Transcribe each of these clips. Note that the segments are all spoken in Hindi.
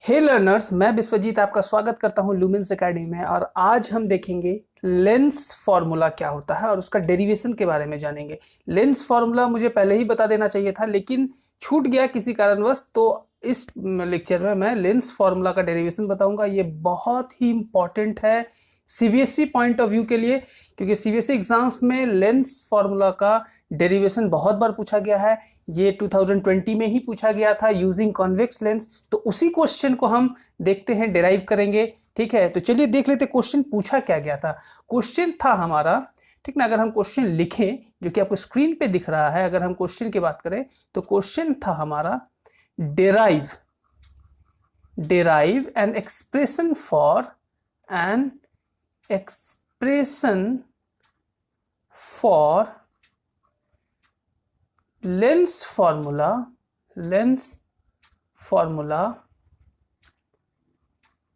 हे लर्नर्स, मैं विश्वजीत आपका स्वागत करता हूं लुमेंस एकेडमी में। और आज हम देखेंगे लेंस फार्मूला क्या होता है और उसका डेरिवेशन के बारे में जानेंगे। लेंस फार्मूला मुझे पहले ही बता देना चाहिए था, लेकिन छूट गया किसी कारणवश। तो इस लेक्चर में मैं लेंस फार्मूला का डेरिवेशन बताऊंगा। ये बहुत ही इंपॉर्टेंट है सीबीएसई पॉइंट ऑफ व्यू के लिए, क्योंकि सीबीएसई एग्जाम्स में लेंस फार्मूला का डेरिवेशन बहुत बार पूछा गया है। ये 2020 में ही पूछा गया था यूजिंग कॉन्वेक्स लेंस। तो उसी क्वेश्चन को हम देखते हैं, डेराइव करेंगे। ठीक है, तो चलिए देख लेते क्वेश्चन पूछा क्या गया था। क्वेश्चन था हमारा, ठीक ना, अगर हम क्वेश्चन लिखें जो कि आपको स्क्रीन पे दिख रहा है, अगर हम क्वेश्चन की बात करें तो क्वेश्चन था हमारा derive an expression for Lenz formula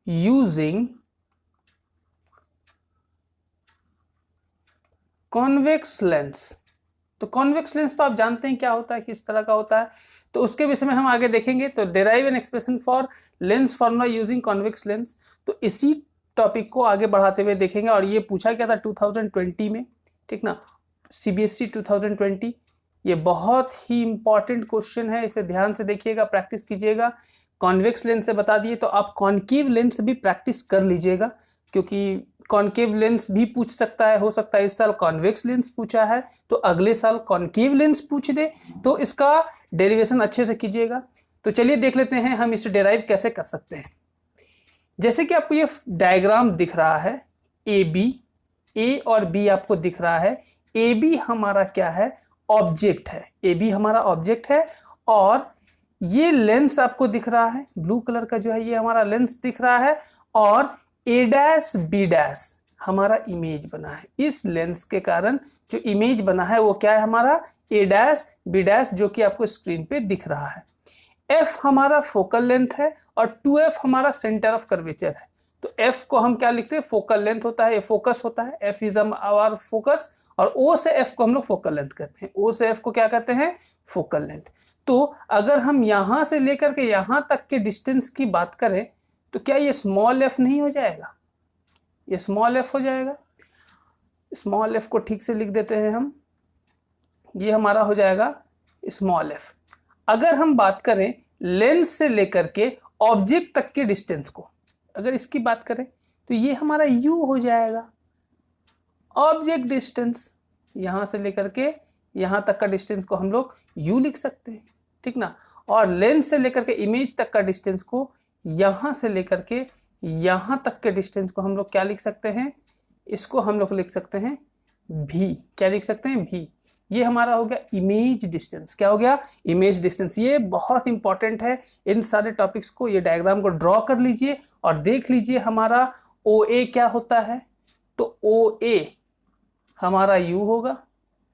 using convex lens. तो कॉन्वेक्स लेंस तो आप जानते हैं क्या होता है, किस तरह का होता है, तो उसके विषय में हम आगे देखेंगे। तो derive an expression for Lenz formula using convex lens, तो इसी टॉपिक को आगे बढ़ाते हुए देखेंगे। और ये पूछा गया था 2020 में, ठीक ना, सीबीएसई 2020। ये बहुत ही इंपॉर्टेंट क्वेश्चन है, इसे ध्यान से देखिएगा, प्रैक्टिस कीजिएगा। कॉन्वेक्स लेंस से बता दिए तो आप कॉनकेव लेंस भी प्रैक्टिस कर लीजिएगा, क्योंकि कॉनकेव लेंस भी पूछ सकता है। हो सकता है इस साल कॉन्वेक्स लेंस पूछा है तो अगले साल कॉनकेव लेंस पूछ दे, तो इसका डेरिवेशन अच्छे से कीजिएगा। तो चलिए देख लेते हैं हम इसे डेराइव कैसे कर सकते हैं। जैसे कि आपको ये डायग्राम दिख रहा है, ए और बी आपको दिख रहा है। ए बी हमारा क्या है, ऑब्जेक्ट है। ए बी हमारा ऑब्जेक्ट है और ये लेंस आपको दिख रहा है, ब्लू कलर का जो है ये हमारा लेंस दिख रहा है। और ए डैश बी डैश हमारा इमेज बना है। इस लेंस के कारण जो इमेज बना है वो क्या है, हमारा ए डैश बी डैश, जो कि आपको स्क्रीन पे दिख रहा है। एफ हमारा फोकल लेंथ है और 2f हमारा सेंटर ऑफ कर्वेचर है। तो एफ को हम क्या लिखते हैं, फोकल लेंथ होता है, ये फोकस होता है, एफ इज आवर फोकस। और ओ से एफ को हम लोग फोकल लेंथ कहते हैं। ओ से एफ को क्या कहते हैं, फोकल लेंथ। तो अगर हम यहां से लेकर के यहां तक के डिस्टेंस की बात करें तो क्या ये स्मॉल एफ नहीं हो जाएगा, ये स्मॉल एफ हो जाएगा। स्मॉल एफ को ठीक से लिख देते हैं हम, ये हमारा हो जाएगा स्मॉल एफ। अगर हम बात करें लेंस से लेकर के ऑब्जेक्ट तक के डिस्टेंस को, अगर इसकी बात करें तो ये हमारा यू हो जाएगा, ऑब्जेक्ट डिस्टेंस। यहां से लेकर के यहां तक का डिस्टेंस को हम लोग यू लिख सकते हैं, ठीक ना। और लेंस से लेकर के इमेज तक का डिस्टेंस को, यहां से लेकर के यहां तक के डिस्टेंस को हम लोग क्या लिख सकते हैं, इसको हम लोग लिख सकते हैं भी। क्या लिख सकते हैं, भी। ये हमारा हो गया इमेज डिस्टेंस। क्या हो गया, इमेज डिस्टेंस। ये बहुत इंपॉर्टेंट है। इन सारे टॉपिक्स को, ये डायग्राम को ड्रॉ कर लीजिए और देख लीजिए हमारा ओ ए क्या होता है। तो ओ ए हमारा यू होगा,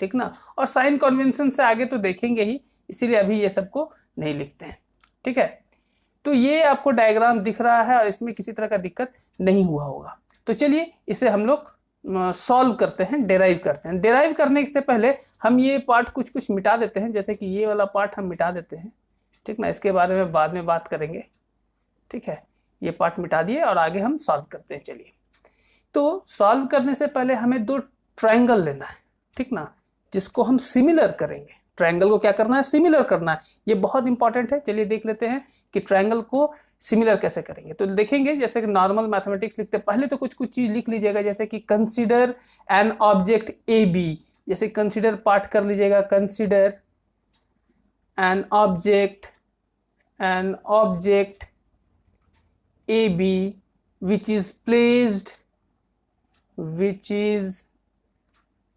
ठीक ना। और साइन कन्वेंशन से आगे तो देखेंगे ही, इसीलिए अभी ये सबको नहीं लिखते हैं, ठीक है। तो ये आपको डायग्राम दिख रहा है और इसमें किसी तरह का दिक्कत नहीं हुआ होगा। तो चलिए इसे हम लोग सॉल्व करते हैं, डेराइव करते हैं। डेराइव करने से पहले हम ये पार्ट कुछ मिटा देते हैं, जैसे कि ये वाला पार्ट हम मिटा देते हैं, ठीक ना। इसके बारे में बाद में बात करेंगे, ठीक है। ये पार्ट मिटा दिए और आगे हम सॉल्व करते हैं। चलिए, तो सॉल्व करने से पहले हमें दो ट्रायंगल लेना है, ठीक ना, जिसको हम सिमिलर करेंगे। ट्रायंगल को क्या करना है, सिमिलर करना है। ये बहुत इंपॉर्टेंट है। चलिए देख लेते हैं कि ट्रायंगल को सिमिलर कैसे करेंगे। तो देखेंगे जैसे कि नॉर्मल मैथमेटिक्स लिखते हैं, पहले तो कुछ चीज लिख लीजिएगा, जैसे कि consider an object A B. जैसे कंसीडर पार्ट कर लीजिएगा, consider an object A B which is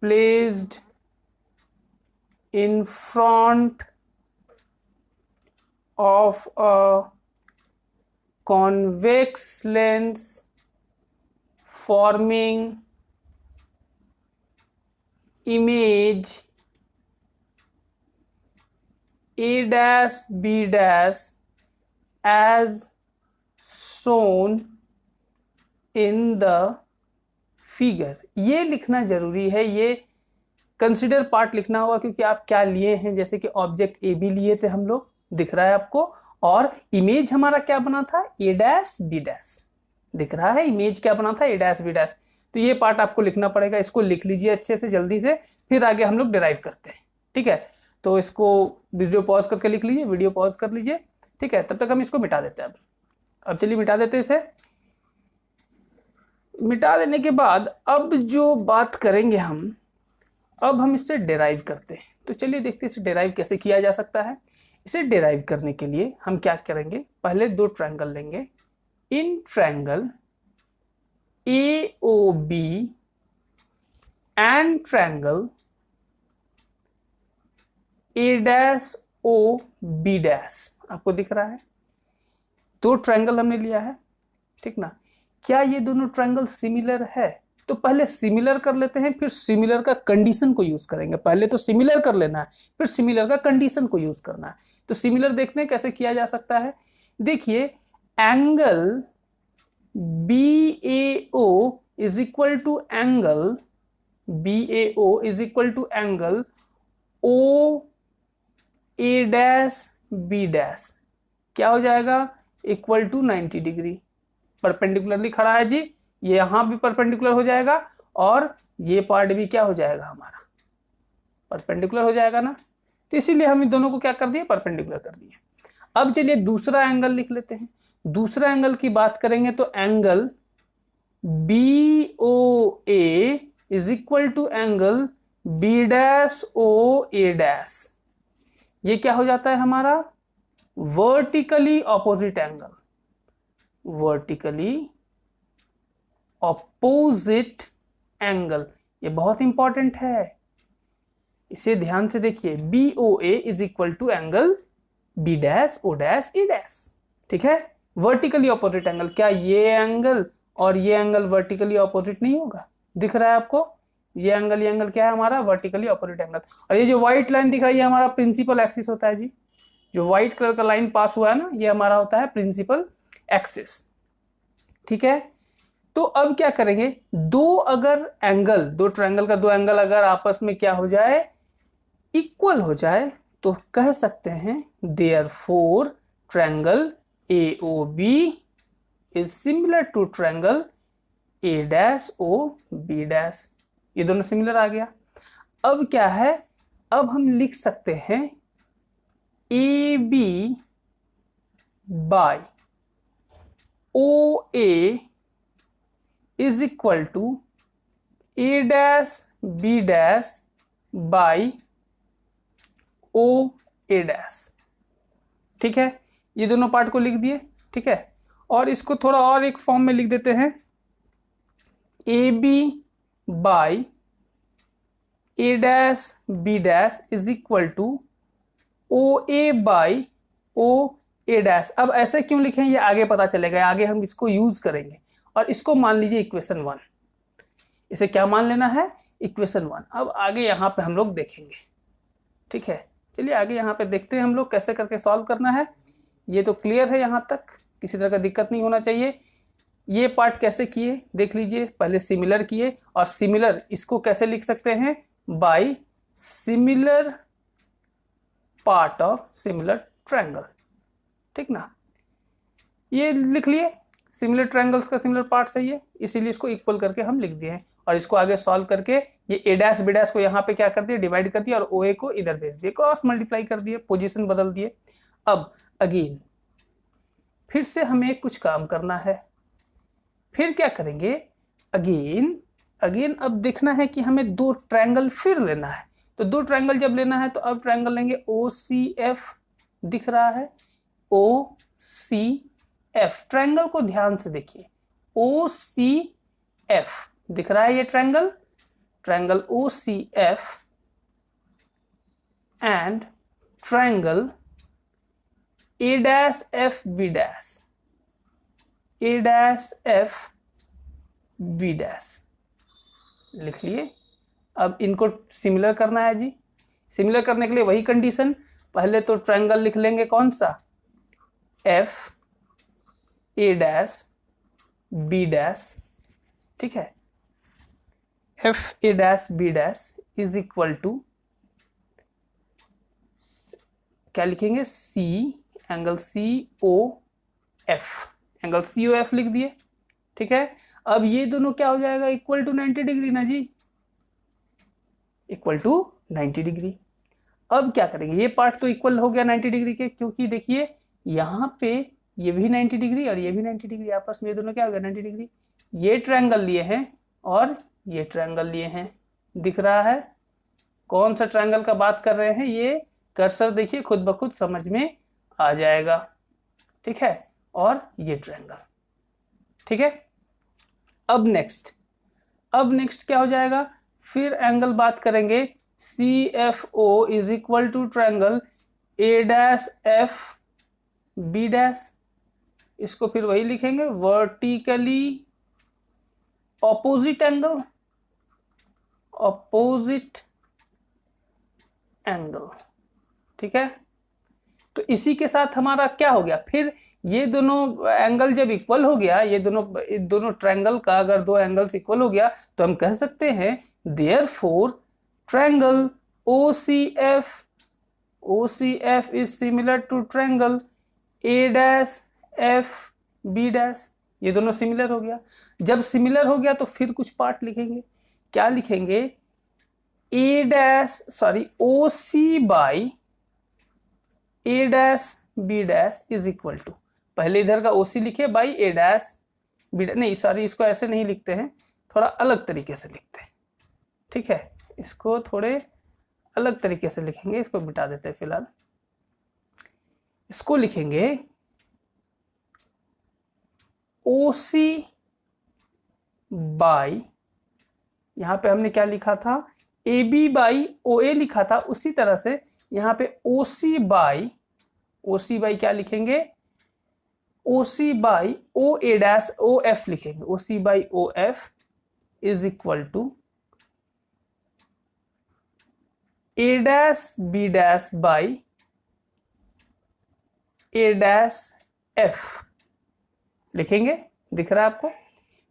placed in front of a convex lens forming image A dash B dash as shown in the figure. ये लिखना जरूरी है, ये कंसिडर पार्ट लिखना होगा, क्योंकि आप क्या लिए हैं, जैसे कि ऑब्जेक्ट ए बी लिए थे हम लोग, दिख रहा है आपको, और इमेज हमारा क्या बना था, ए डैश बी डैश, दिख रहा है इमेज क्या बना था, ए डैश बी डैश। तो ये पार्ट आपको लिखना पड़ेगा, इसको लिख लीजिए अच्छे से जल्दी से, फिर आगे हम लोग डिराइव करते हैं। ठीक है, तो इसको वीडियो पॉज करके लिख लीजिए, वीडियो पॉज कर लीजिए। ठीक है, तब तक हम इसको मिटा देते हैं। अब चलिए मिटा देते हैं इसे। मिटा देने के बाद अब जो बात करेंगे अब हम इससे डिराइव करते हैं। तो चलिए देखते हैं इसे डिराइव कैसे किया जा सकता है। इसे डिराइव करने के लिए हम क्या करेंगे, पहले दो ट्रायंगल लेंगे। In triangle AOB and triangle A-OB dash, आपको दिख रहा है दो ट्रायंगल हमने लिया है। ठीक ना, क्या ये दोनों ट्रायंगल सिमिलर है? तो पहले सिमिलर कर लेते हैं, फिर सिमिलर का कंडीशन को यूज करेंगे। पहले तो सिमिलर कर लेना है, फिर सिमिलर का कंडीशन को यूज करना है। तो सिमिलर देखते हैं कैसे किया जा सकता है। देखिए, angle BAO is equal to angle BAO is equal to angle OA dash B dash, क्या हो जाएगा, इक्वल टू 90 डिग्री। परपेंडिकुलरली खड़ा है जी, ये यहां भी परपेंडिकुलर हो जाएगा और ये पार्ट भी क्या हो जाएगा, हमारा परपेंडिकुलर हो जाएगा ना। तो इसीलिए हम इन दोनों को क्या कर दिए, परपेंडिकुलर कर दिए। अब चलिए दूसरा एंगल लिख लेते हैं। दूसरा एंगल की बात करेंगे तो angle BOA is equal to angle B dash OA dash, ये क्या हो जाता है हमारा, vertically opposite angle, vertically opposite angle. ये बहुत इंपॉर्टेंट है, इसे ध्यान से देखिए। BOA is equal to angle B dash O dash A dash. ठीक है, वर्टिकली ऑपोजिट एंगल। क्या ये एंगल और ये एंगल वर्टिकली ऑपोजिट नहीं होगा? दिख रहा है आपको, ये एंगल क्या है हमारा, वर्टिकली ऑपोजिट एंगल। और ये जो व्हाइट लाइन दिख रही है हमारा प्रिंसिपल एक्सिस होता है जी, जो व्हाइट कलर का लाइन पास हुआ है ना, ये हमारा होता है प्रिंसिपल एक्सिस। ठीक है, तो अब क्या करेंगे, अगर एंगल, दो ट्रायंगल का दो एंगल अगर आपस में क्या हो जाए, इक्वल हो जाए, तो कह सकते हैं therefore triangle AOB is similar to triangle A dash OB dash. ये दोनों सिमिलर आ गया। अब क्या है, अब हम लिख सकते हैं AB by OA is equal to A dash B dash by OA dash. ठीक है, ये दोनों पार्ट को लिख दिए। ठीक है, और इसको थोड़ा और एक फॉर्म में लिख देते हैं, AB by A dash B dash is equal to OA by OA dash. अब ऐसे क्यों लिखें ये आगे पता चलेगा, आगे हम इसको यूज करेंगे। और इसको मान लीजिए इक्वेशन 1, इसे क्या मान लेना है, इक्वेशन 1। अब आगे यहाँ पे हम लोग देखेंगे। ठीक है, चलिए आगे यहाँ पे देखते हैं हम लोग कैसे करके सॉल्व करना है। ये तो क्लियर है, यहाँ तक किसी तरह का दिक्कत नहीं होना चाहिए। ये पार्ट कैसे किए देख लीजिए, पहले सिमिलर किए, और सिमिलर इसको कैसे लिख सकते हैं, by similar part of similar triangle. ठीक ना, ये लिख लिए, सिमिलर ट्रायंगल्स का सिमिलर पार्ट सही है, इसीलिए इसको इक्वल करके हम लिख दिए हैं। और इसको आगे सॉल्व करके ये A डैश B डैश को यहाँ पे क्या कर दिए, डिवाइड कर दिया, और OA को इधर भेज दिए, क्रॉस मल्टीप्लाई कर दिए, पोजीशन बदल दिए। अब अगेन फिर से हमें कुछ काम करना है। फिर क्या करेंगे, अगेन अब देखना है कि हमें दो ट्रायंगल फिर लेना है। तो दो ट्रायंगल जब लेना है तो अब ट्रायंगल लेंगे OCF, दिख रहा है OCF। ट्रायंगल को ध्यान से देखिए, OCF दिख रहा है, ये triangle OCF and triangle A dash F B dash, A dash F B dash लिख लिए। अब इनको सिमिलर करना है जी। सिमिलर करने के लिए वही कंडीशन, पहले तो ट्रायंगल लिख लेंगे कौन सा, F A dash B dash. ठीक है, F A dash B dash is equal to क्या लिखेंगे, C angle COF, angle COF लिख दिए, ठीक है। अब ये दोनों क्या हो जाएगा, इक्वल टू 90 डिग्री ना जी, इक्वल टू 90 डिग्री। अब क्या करेंगे, ये पार्ट तो इक्वल हो गया 90 डिग्री के, क्योंकि देखिए यहाँ पे ये भी 90 डिग्री और ये भी 90 डिग्री, आपस में ये दोनों क्या हो गया 90 डिग्री। ये ट्रायंगल लिए हैं और ये ट्रायंगल लिए हैं, दिख रहा है कौन सा ट्रायंगल का बात कर रहे हैं, ये कर्सर देखिए खुद ब खुद समझ में आ जाएगा, ठीक है। और ये ट्रायंगल, ठीक है। अब नेक्स्ट क्या हो जाएगा, फिर एंगल बात करेंगे CFO is equal to triangle A'FB', इसको फिर वही लिखेंगे वर्टिकली ऑपोजिट एंगल, ठीक है। तो इसी के साथ हमारा क्या हो गया, फिर ये दोनों एंगल जब इक्वल हो गया, ये दोनों ट्रायंगल का अगर दो एंगल्स इक्वल हो गया तो हम कह सकते हैं therefore triangle OCF is similar to triangle A'FB', ये दोनों सिमिलर हो गया। जब सिमिलर हो गया तो फिर कुछ पार्ट लिखेंगे, क्या लिखेंगे, OC by A'B' is equal to, पहले इधर का OC लिखे बाई A'B', नहीं सॉरी इसको ऐसे नहीं लिखते हैं, थोड़ा अलग तरीके से लिखते हैं, ठीक है। इसको थोड़े अलग तरीके से लिखेंगे, इसको मिटा देते हैं फिलहाल। इसको लिखेंगे OC बाई, यहां पे हमने क्या लिखा था, AB बाई OA लिखा था, उसी तरह से यहाँ पे OC बाई क्या लिखेंगे, OC बाई OF लिखेंगे, OC by OF is equal to A'B' by A''F लिखेंगे, दिख रहा है आपको,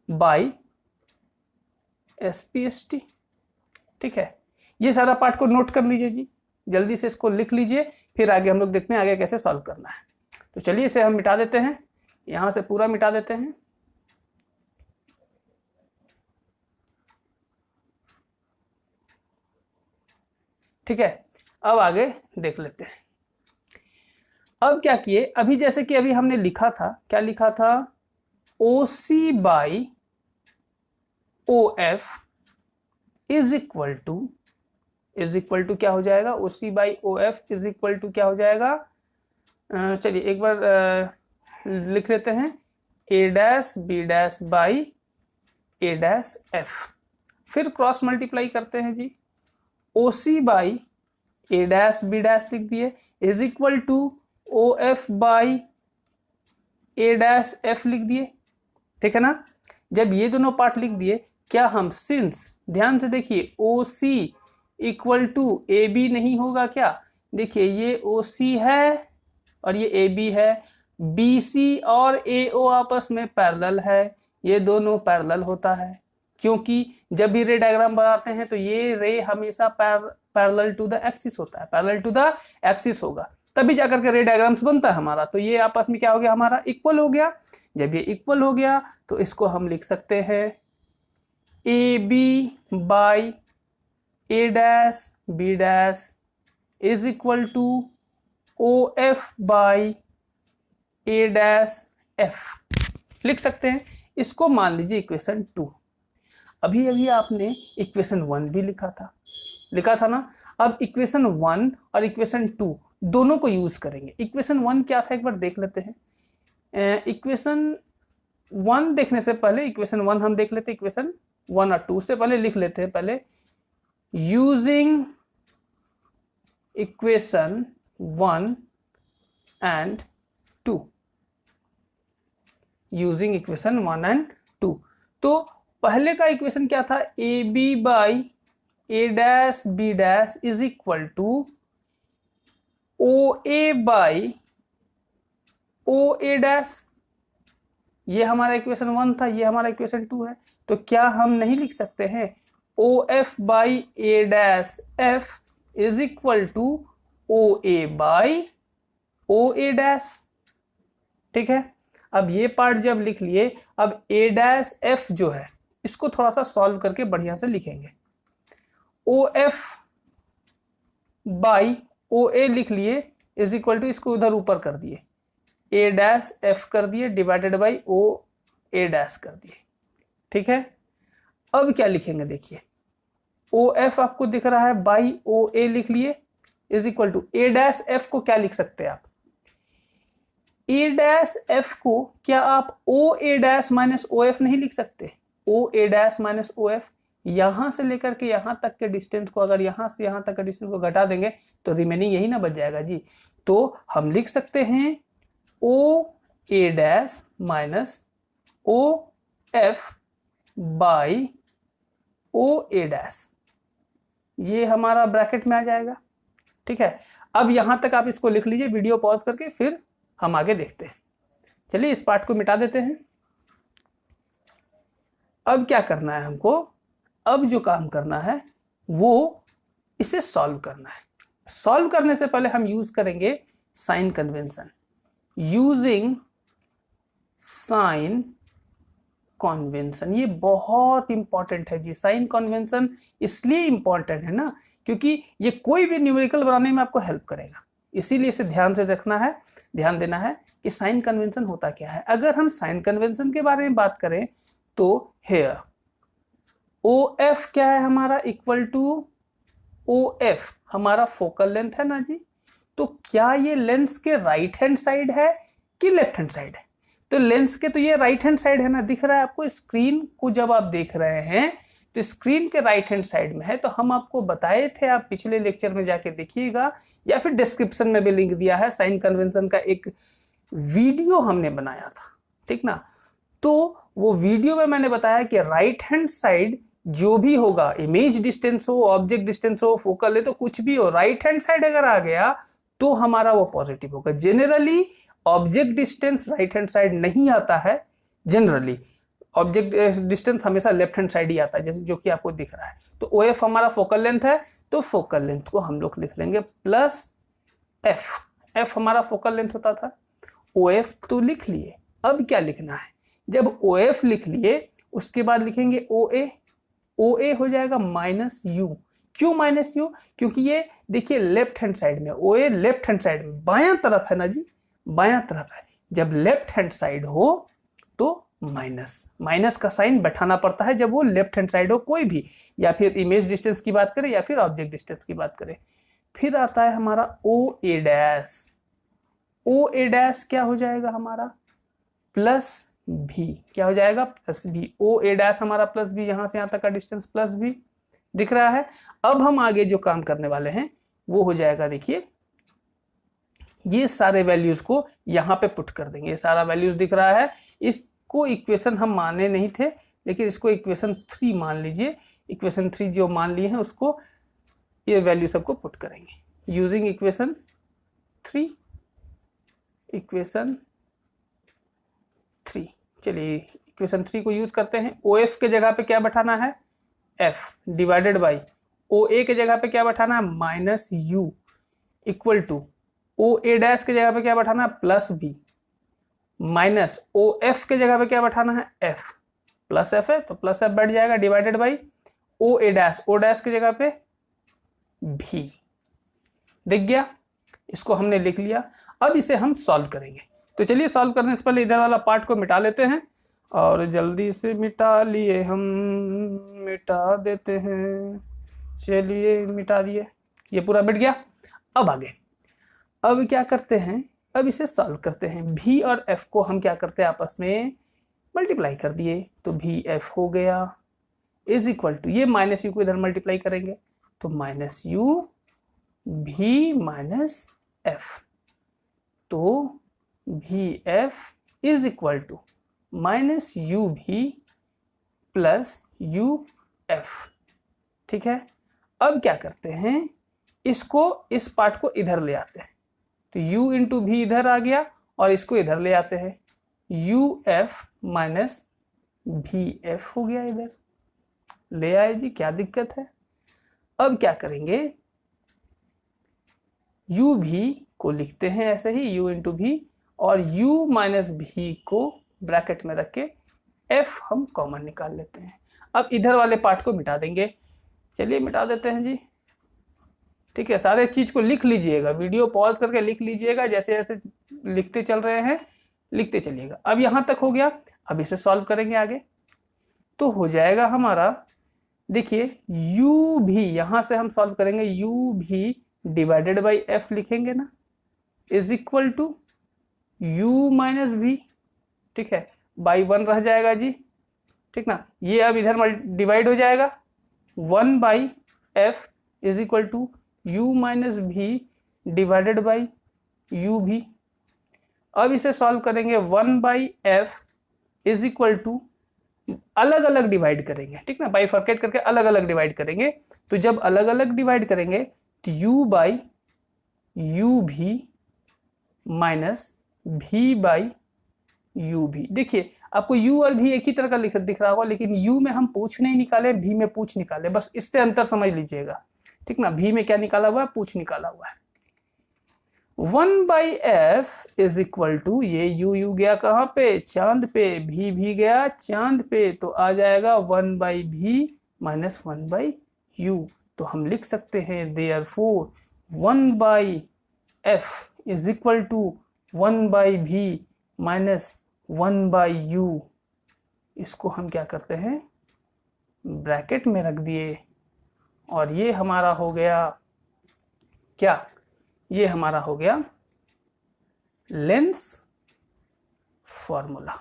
बाई SPST, ठीक है। ये सारा पार्ट को नोट कर लीजिए जी, जल्दी से इसको लिख लीजिए, फिर आगे हम लोग देखते हैं आगे कैसे सॉल्व करना है। तो चलिए इसे हम मिटा देते हैं, यहां से पूरा मिटा देते हैं, ठीक है। अब आगे देख लेते हैं। अब क्या किए, अभी जैसे कि अभी हमने लिखा था, क्या लिखा था, OC by OF is equal to क्या हो जाएगा, OC by OF is equal to क्या हो जाएगा, चलिए एक बार लिख लेते हैं, A''B' बाई A''F, फिर क्रॉस मल्टीप्लाई करते हैं जी, OC बाई A''B' लिख दिए is equal to OF by A''F लिख दिए, ठीक है ना। जब ये दोनों पार्ट लिख दिए, क्या हम सिंस, ध्यान से देखिए, OC इक्वल टू AB नहीं होगा क्या, देखिए ये OC है और ये AB है, BC और AO आपस में पैरेलल है, ये दोनों पैरेलल होता है, क्योंकि जब भी रे डायग्राम बनाते हैं तो ये रे हमेशा पैरेलल टू द एक्सिस होता है, पैरेलल टू द एक्सिस होगा, तभी जाकर के रे डायग्राम्स बनता है हमारा। तो ये आपस में क्या हो गया, हमारा इक्वल हो गया। जब ये इक्वल हो गया तो इसको हम लिख सकते हैं AB by A''B' is equal to OF by A''F लिख सकते हैं। इसको मान लीजिए इक्वेशन 2। अभी आपने इक्वेशन 1 भी लिखा था ना। अब इक्वेशन 1 और इक्वेशन 2 दोनों को यूज करेंगे। इक्वेशन 1 क्या था एक बार देख लेते हैं। इक्वेशन 1 देखने से पहले इक्वेशन 1 हम देख लेते हैं। इक्वेशन 1 और 2 से पहले लिख लेते हैं। पहले using equation 1 and 2, using equation 1 and 2। तो पहले का इक्वेशन क्या था, AB by A''B' is equal to OA by OA'। ये हमारा इक्वेशन 1 था, ये हमारा इक्वेशन 2 है। तो क्या हम नहीं लिख सकते हैं OF by A''F is equal to OA by O A dash, ठीक है। अब ये पार्ट जब लिख लिए, अब ए डैश एफ जो है इसको थोड़ा सा सॉल्व करके बढ़िया से लिखेंगे। ओ एफ बाई ओ ए लिख लिए इज इक्वल टू, इसको उधर ऊपर कर दिए, ए डैश एफ कर दिए divided by O A dash कर दिए, ठीक है। अब क्या लिखेंगे देखिए, ओ एफ आपको दिख रहा है बाई ओ ए लिख लिए is equal to A dash F को क्या लिख सकते हैं आप, ए डैश एफ को क्या आप ओ A dash minus O F नहीं लिख सकते, ओ A dash minus O F, यहां से लेकर के यहां तक के डिस्टेंस को अगर यहां से यहां तक के डिस्टेंस को घटा देंगे तो रिमेनिंग यही ना बच जाएगा जी। तो हम लिख सकते हैं O A dash minus O F by O A dash, ये हमारा ब्रैकेट में आ जाएगा, ठीक है। अब यहां तक आप इसको लिख लीजिए, वीडियो पॉज करके फिर हम आगे देखते हैं। चलिए इस पार्ट को मिटा देते हैं। अब क्या करना है हमको, अब जो काम करना है वो इसे सॉल्व करना है। सॉल्व करने से पहले हम यूज करेंगे sign convention, using sign convention. ये बहुत इंपॉर्टेंट है जी, साइन कन्वेंशन इसलिए इंपॉर्टेंट है ना क्योंकि ये कोई भी न्यूमेरिकल बनाने में आपको हेल्प करेगा, इसीलिए इसे ध्यान से देखना है, ध्यान देना है कि साइन कन्वेंशन होता क्या है। अगर हम साइन कन्वेंशन के बारे में बात करें तो हेयर ओ एफ क्या है हमारा, इक्वल टू ओ एफ हमारा फोकल लेंथ है ना जी। तो क्या ये लेंस के राइट हैंड साइड है कि लेफ्ट हैंड साइड है, तो लेंस के तो ये राइट हैंड साइड है ना, दिख रहा है आपको स्क्रीन को जब आप देख रहे हैं तो स्क्रीन के राइट हैंड साइड में है। तो हम आपको बताए थे, आप पिछले लेक्चर में जाके देखिएगा या फिर डिस्क्रिप्शन में भी लिंक दिया है, साइन कन्वेंशन का एक वीडियो हमने बनाया था, ठीक ना। तो वो वीडियो में मैंने बताया कि राइट हैंड साइड जो भी होगा, इमेज डिस्टेंस हो, ऑब्जेक्ट डिस्टेंस हो, फोकल है, तो कुछ भी हो, राइट हैंड साइड अगर आ गया तो हमारा वो पॉजिटिव होगा। Generally object distance right hand side नहीं आता है, जनरली ऑब्जेक्ट डिस्टेंस हमेशा लेफ्ट हैंड साइड ही आता है, जैसे जो कि आपको दिख रहा है। तो ओ एफ हमारा फोकल लेंथ है, तो फोकल लेंथ को हम लोग लिख लेंगे प्लस एफ, एफ हमारा फोकल लेंथ होता था, ओ एफ तो लिख लिए। अब क्या लिखना है, जब ओ एफ लिख लिए उसके बाद लिखेंगे ओ ए, ओ ए हो जाएगा माइनस यू। क्यों माइनस यू, क्योंकि ये देखिए लेफ्ट हैंड साइड में, ओ ए लेफ्ट हैंड साइड में बायां तरफ है ना जी, बायां तरफ है। जब लेफ्ट हैंड साइड हो तो माइनस, माइनस का साइन बैठाना पड़ता है जब वो लेफ्ट हैंड साइड हो कोई भी, या फिर इमेज डिस्टेंस की बात करें या फिर ऑब्जेक्ट डिस्टेंस की बात करें। फिर आता है हमारा ओ A dash, O A dash क्या हो जाएगा हमारा प्लस भी, क्या हो जाएगा प्लस भी, ओ ए डैश हमारा प्लस भी, यहां से यहां तक का डिस्टेंस प्लस भी दिख रहा है। अब हम आगे जो काम करने वाले हैं वो हो जाएगा, देखिए ये सारे वैल्यूज को यहां पे पुट कर देंगे, ये सारा वैल्यूज दिख रहा है। इसको इक्वेशन हम माने नहीं थे, लेकिन इसको इक्वेशन 3 मान लीजिए, इक्वेशन 3 जो मान लिए हैं उसको ये वैल्यू सबको पुट करेंगे यूजिंग इक्वेशन 3, इक्वेशन 3। चलिए इक्वेशन 3 को यूज करते हैं। ओ एफ के जगह पे क्या बैठाना है, f divided by O A के जगह पे क्या बैठाना है minus u, equal to O A dash के जगह पे क्या बैठाना है plus v, minus O f के जगह पे क्या बैठाना है एफ, प्लस एफ है तो प्लस एफ बैठ जाएगा, divided by O A dash, O dash की जगह पे भी, दिख गया। इसको हमने लिख लिया। अब इसे हम सॉल्व करेंगे, तो चलिए सॉल्व करने से पहले इधर वाला पार्ट को मिटा लेते हैं, और जल्दी से मिटा लिए, हम मिटा देते हैं। चलिए मिटा दिए, ये पूरा मिट गया। अब आगे, अब क्या करते हैं, अब इसे सॉल्व करते हैं। v और f को हम क्या करते हैं आपस में मल्टीप्लाई कर दिए, तो भी f हो गया इज इक्वल टू, ये माइनस यू को इधर मल्टीप्लाई करेंगे तो minus u v minus f, तो v f is equal to minus u v plus u f, ठीक है। अब क्या करते हैं, इसको इस पार्ट को इधर ले आते हैं, तो u इंटू भी इधर आ गया और इसको इधर ले आते हैं, यू एफ माइनस भी एफ हो गया, इधर ले आए जी, क्या दिक्कत है। अब क्या करेंगे, u भी को लिखते हैं ऐसे ही u इंटू भी, और u माइनस भी को ब्रैकेट में रख के f हम कॉमन निकाल लेते हैं। अब इधर वाले पार्ट को मिटा देंगे, चलिए मिटा देते हैं जी। ठीक है, सारे चीज को लिख लीजिएगा, वीडियो पॉज करके लिख लीजिएगा, जैसे जैसे लिखते चल रहे हैं लिखते चलिएगा। अब यहाँ तक हो गया, अब इसे सॉल्व करेंगे आगे, तो हो जाएगा हमारा, देखिए u भी, यहाँ से हम सॉल्व करेंगे, u भी डिवाइडेड बाई f लिखेंगे ना, is equal to u minus v, ठीक है, बाई 1 रह जाएगा जी, ठीक ना। ये अब इधर डिवाइड हो जाएगा, 1 by f is equal to u minus v divided by u v. अब इसे सॉल्व करेंगे, 1 by f is equal to, अलग अलग डिवाइड करेंगे, ठीक ना, बाइफरकेट करके अलग अलग डिवाइड करेंगे। तो जब अलग अलग डिवाइड करेंगे तो u बाई u भी माइनस v बाई u भी। देखिए आपको u और v एक ही तरह का दिख रहा होगा, लेकिन u में हम पूछ नहीं निकाले, v में पूछ निकाले, बस इससे अंतर समझ लीजिएगा, ठीक ना। v में क्या निकाला हुआ है, पूछ निकाला हुआ है। 1 by f is equal to, ये u गया कहाँ पे, चांद पे, v भी गया चांद पे, तो आ जाएगा 1 by v minus 1 by u। तो हम लिख सकते हैं therefore 1 by f is equal to 1 by v minus 1 by u। इसको हम क्या करते हैं, ब्रैकेट में रख दिए, और ये हमारा हो गया क्या, ये हमारा हो गया लेंस फॉर्मूला।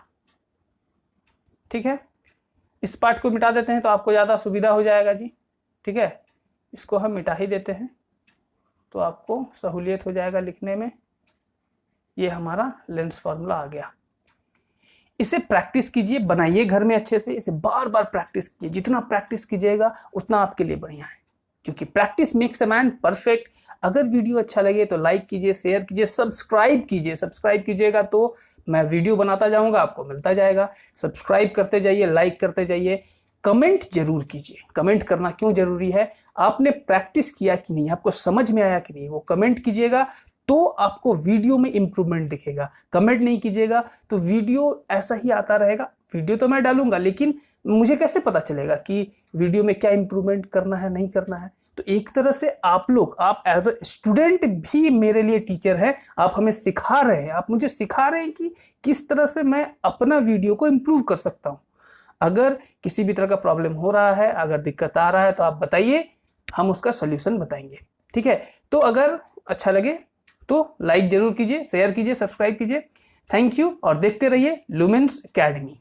ठीक है, इस पार्ट को मिटा देते हैं तो आपको ज़्यादा सुविधा हो जाएगा जी। ठीक है, इसको हम मिटा ही देते हैं तो आपको सहूलियत हो जाएगा लिखने में। ये हमारा लेंस फॉर्मूला आ गया। इसे प्रैक्टिस कीजिए, बनाइए घर में अच्छे से, इसे बार बार प्रैक्टिस कीजिए। जितना प्रैक्टिस कीजिएगा उतना आपके लिए बढ़िया है, क्योंकि practice makes a man perfect. अगर वीडियो अच्छा लगे तो लाइक कीजिए, शेयर कीजिए, सब्सक्राइब कीजिए। सब्सक्राइब कीजिएगा तो मैं वीडियो बनाता जाऊंगा, आपको मिलता जाएगा। सब्सक्राइब करते जाइए, लाइक करते जाइए, कमेंट जरूर कीजिए। कमेंट करना क्यों जरूरी है, आपने प्रैक्टिस किया कि नहीं, आपको समझ में आया कि नहीं, वो कमेंट कीजिएगा तो आपको वीडियो में इंप्रूवमेंट दिखेगा। कमेंट नहीं कीजिएगा तो वीडियो ऐसा ही आता रहेगा। वीडियो तो मैं डालूंगा, लेकिन मुझे कैसे पता चलेगा कि वीडियो में क्या इंप्रूवमेंट करना है, नहीं करना है। तो एक तरह से आप लोग, आप एज अ स्टूडेंट भी मेरे लिए टीचर हैं। आप हमें सिखा रहे हैं, आप मुझे सिखा रहे हैं कि किस तरह से मैं अपना वीडियो को इम्प्रूव कर सकता हूँ। अगर किसी भी तरह का प्रॉब्लम हो रहा है, अगर दिक्कत आ रहा है, तो आप बताइए, हम उसका सोल्यूशन बताएंगे। ठीक है, तो अगर अच्छा लगे तो लाइक जरूर कीजिए, शेयर कीजिए, सब्सक्राइब कीजिए। थैंक यू, और देखते रहिए लुमेंस एकेडमी।